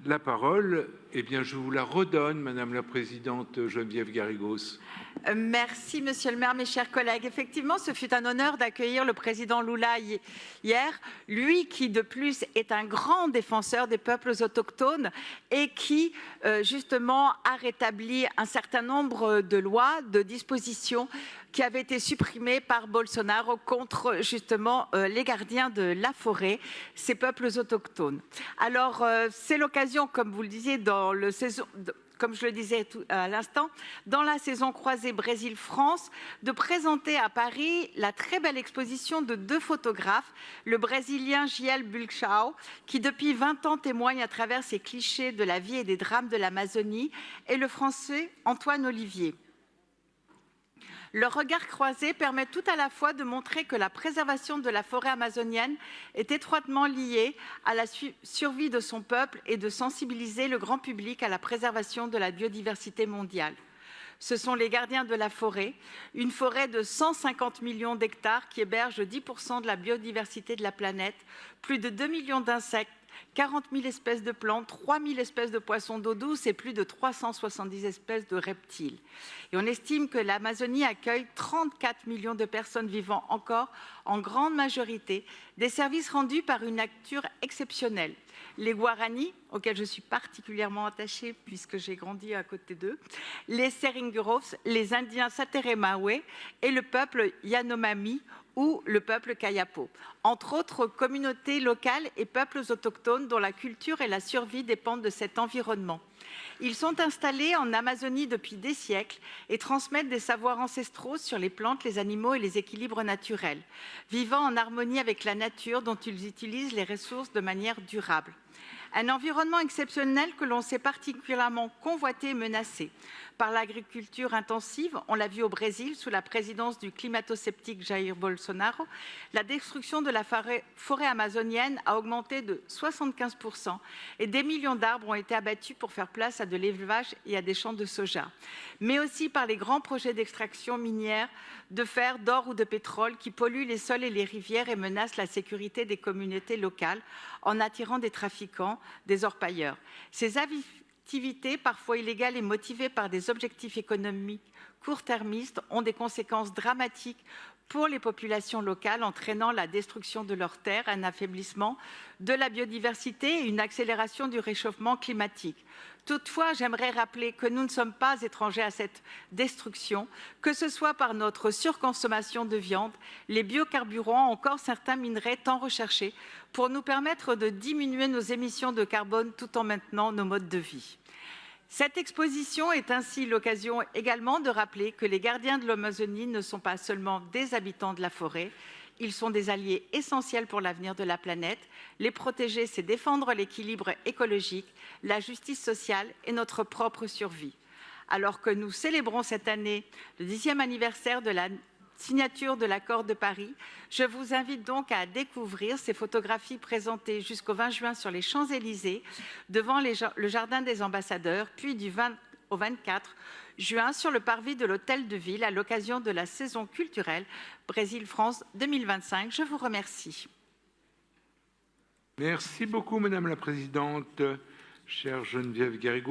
la parole. Eh bien, je vous la redonne, Madame la Présidente Geneviève Garrigos. Merci, Monsieur le maire, mes chers collègues. Effectivement, ce fut un honneur d'accueillir le président Lula hier, lui qui, de plus, est un grand défenseur des peuples autochtones et qui, justement, a rétabli un certain nombre de lois, de dispositions qui avaient été supprimées par Bolsonaro contre, justement, les gardiens de la forêt, ces peuples autochtones. Alors, c'est l'occasion, comme vous le disiez, dans le saison... comme je le disais à l'instant, dans la saison croisée Brésil-France, de présenter à Paris la très belle exposition de deux photographes, le Brésilien Giel Bulchau, qui depuis 20 ans témoigne à travers ses clichés de la vie et des drames de l'Amazonie, et le Français Antoine Olivier. Leur regard croisé permet tout à la fois de montrer que la préservation de la forêt amazonienne est étroitement liée à la survie de son peuple et de sensibiliser le grand public à la préservation de la biodiversité mondiale. Ce sont les gardiens de la forêt, une forêt de 150 millions d'hectares qui héberge 10% de la biodiversité de la planète, plus de 2 millions d'insectes, 40 000 espèces de plantes, 3 000 espèces de poissons d'eau douce et plus de 370 espèces de reptiles. Et on estime que l'Amazonie accueille 34 millions de personnes vivant encore, en grande majorité, des services rendus par une nature exceptionnelle. Les Guaranis, auxquels je suis particulièrement attachée puisque j'ai grandi à côté d'eux, les Seringueros, les Indiens Sateremawe et le peuple Yanomami, ou le peuple Kayapo, entre autres communautés locales et peuples autochtones dont la culture et la survie dépendent de cet environnement. Ils sont installés en Amazonie depuis des siècles et transmettent des savoirs ancestraux sur les plantes, les animaux et les équilibres naturels, vivant en harmonie avec la nature dont ils utilisent les ressources de manière durable. Un environnement exceptionnel que l'on sait particulièrement convoité et menacé par l'agriculture intensive. On l'a vu au Brésil sous la présidence du climato-sceptique Jair Bolsonaro. La destruction de la forêt amazonienne a augmenté de 75% et des millions d'arbres ont été abattus pour faire place à de l'élevage et à des champs de soja. Mais aussi par les grands projets d'extraction minière de fer, d'or ou de pétrole qui polluent les sols et les rivières et menacent la sécurité des communautés locales en attirant des trafiquants, des orpailleurs. Ces activités, parfois illégales et motivées par des objectifs économiques court-termistes, ont des conséquences dramatiques pour les populations locales, entraînant la destruction de leurs terres, un affaiblissement de la biodiversité et une accélération du réchauffement climatique. Toutefois, j'aimerais rappeler que nous ne sommes pas étrangers à cette destruction, que ce soit par notre surconsommation de viande, les biocarburants, encore certains minerais tant recherchés, pour nous permettre de diminuer nos émissions de carbone tout en maintenant nos modes de vie. Cette exposition est ainsi l'occasion également de rappeler que les gardiens de l'Amazonie ne sont pas seulement des habitants de la forêt, ils sont des alliés essentiels pour l'avenir de la planète. Les protéger, c'est défendre l'équilibre écologique, la justice sociale et notre propre survie. Alors que nous célébrons cette année le 10e anniversaire de la signature de l'accord de Paris, je vous invite donc à découvrir ces photographies présentées jusqu'au 20 juin sur les Champs-Élysées, devant le Jardin des Ambassadeurs, puis du 20 au 24 juin sur le parvis de l'Hôtel de Ville à l'occasion de la saison culturelle Brésil-France 2025. Je vous remercie. Merci beaucoup, Madame la Présidente, chère Geneviève Garrigos.